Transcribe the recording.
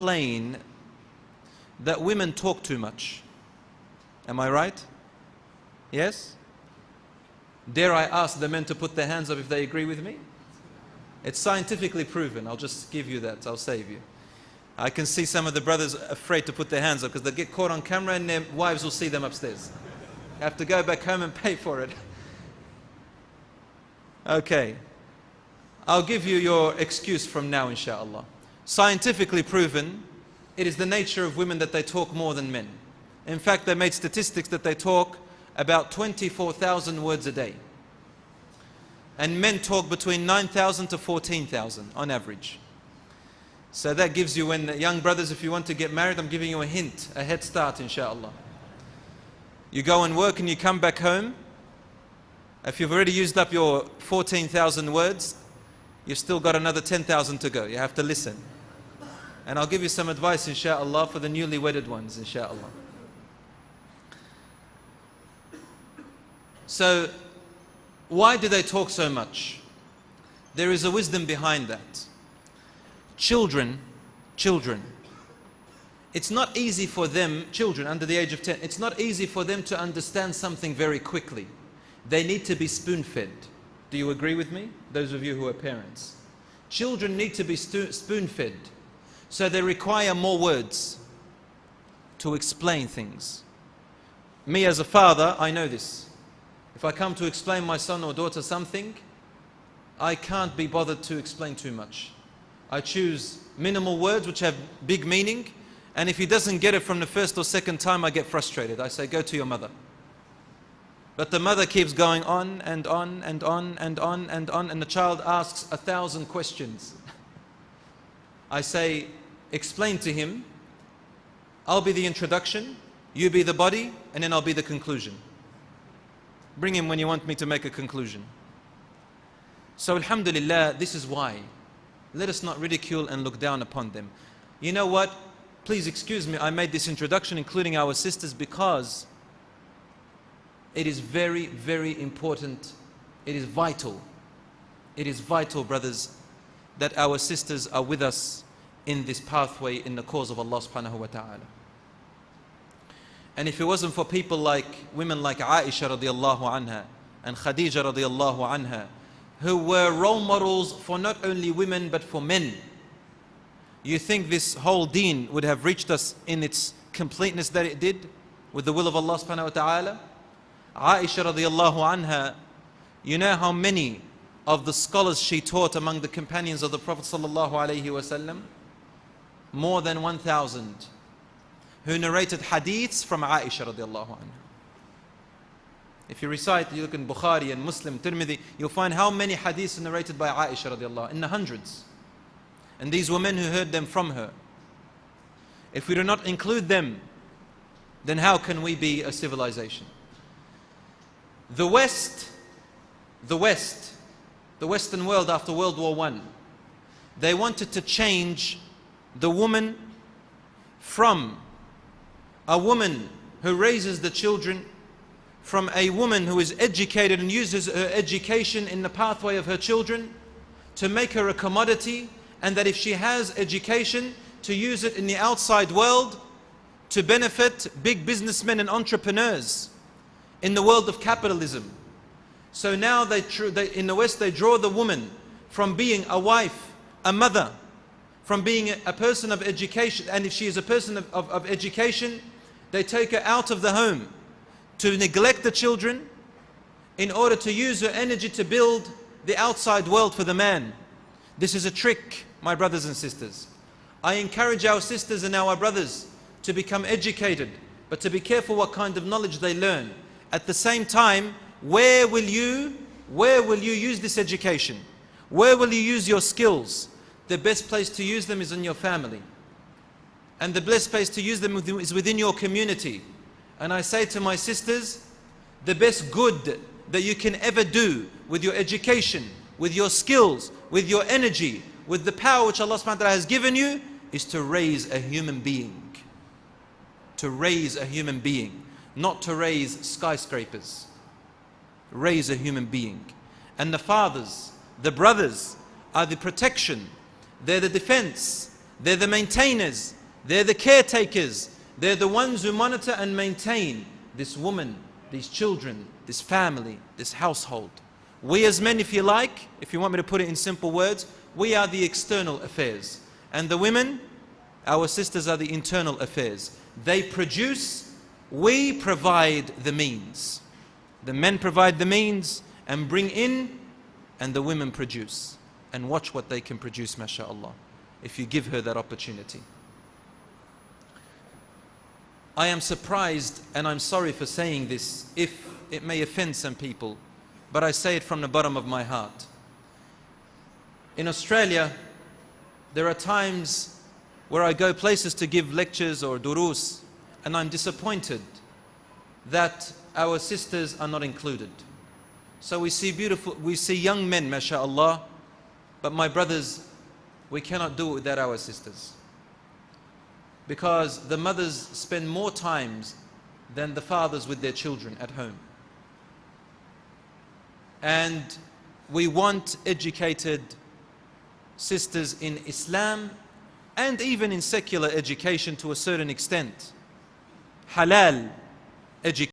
explain that women talk too much. Am I right? Yes? Dare I ask the men to put their hands up if they agree with me? It's scientifically proven. I'll just give you that. I'll save you. I can see some of the brothers afraid to put their hands up because they'll get caught on camera and their wives will see them upstairs. Have to go back home and pay for it. Okay. I'll give you your excuse from now, inshallah. Scientifically proven, it is the nature of women that they talk more than men. In fact, they made statistics that they talk about 24,000 words a day. And men talk between 9,000 to 14,000 on average. So that gives you, when young brothers, if you want to get married, I'm giving you a hint, a head start, inshallah. You go and work and you come back home. If you've already used up your 14,000 words, you've still got another 10,000 to go. You have to listen. And I'll give you some advice, inshallah, for the newly wedded ones, inshallah. So, why do they talk so much? There is a wisdom behind that. Children, it's not easy for them, children under the age of 10, it's not easy for them to understand something very quickly. They need to be spoon-fed. Do you agree with me? Those of you who are parents. Children need to be spoon-fed. So they require more words to explain things. Me as a father, I know this. If I come to explain my son or daughter something, I can't be bothered to explain too much. I choose minimal words which have big meaning, and if he doesn't get it from the first or second time, I get frustrated. I say, go to your mother. But the mother keeps going on and on and on and on and on, and the child asks 1,000 questions. I say, explain to him, I'll be the introduction, you be the body, and then I'll be the conclusion. Bring him when you want me to make a conclusion. So alhamdulillah, this is why. Let us not ridicule and look down upon them. You know what? Please excuse me, I made this introduction including our sisters because it is very, very important. It is vital. It is vital, brothers, that our sisters are with us in this pathway in the cause of Allah subhanahu wa ta'ala. And if it wasn't for people like, women like Aisha radiallahu anha and Khadija radiallahu anha, who were role models for not only women but for men, you think this whole deen would have reached us in its completeness that it did with the will of Allah subhanahu wa ta'ala? Aisha radiallahu anha, you know how many of the scholars she taught among the companions of the Prophet sallallahu alaihi wasallam? More than 1,000 who narrated hadiths from Aisha radiallahu anha. If you recite, you look in Bukhari and Muslim, Tirmidhi, you'll find how many hadiths are narrated by Aisha radiallahu anha, in the hundreds. And these were men who heard them from her. If we do not include them, then how can we be a civilization? The Western world after World War I, they wanted to change the woman from a woman who raises the children, from a woman who is educated and uses her education in the pathway of her children, to make her a commodity, and that if she has education, to use it in the outside world to benefit big businessmen and entrepreneurs in the world of capitalism. So now in the West they draw the woman from being a wife, a mother, from being a person of education, and if she is a person of education, they take her out of the home to neglect the children in order to use her energy to build the outside world for the man. This is a trick, my brothers and sisters. I encourage our sisters and our brothers to become educated, but to be careful what kind of knowledge they learn. At the same time, where will you use this education? Where will you use your skills? The best place to use them is in your family. And the best place to use them is within your community. And I say to my sisters, the best good that you can ever do with your education, with your skills, with your energy, with the power which Allah subhanahu wa ta'ala has given you, is to raise a human being. To raise a human being, not to raise skyscrapers. Raise a human being. And the fathers, the brothers, are the protection, they're the defense, They're the maintainers. They're the caretakers. They're the ones who monitor and maintain this woman, these children, this family, this household. We as men, if you like, if you want me to put it in simple words, we are the external affairs. And the women, our sisters, are the internal affairs. They produce, we provide the means. The men provide the means and bring in, and the women produce. And watch what they can produce, mashaAllah, if you give her that opportunity. I am surprised, and I'm sorry for saying this, if it may offend some people, but I say it from the bottom of my heart. In Australia, there are times where I go places to give lectures or durus, and I'm disappointed that our sisters are not included. So we see young men, mashallah, but my brothers, we cannot do it without our sisters. Because the mothers spend more times than the fathers with their children at home. And we want educated sisters in Islam and even in secular education to a certain extent. Halal education.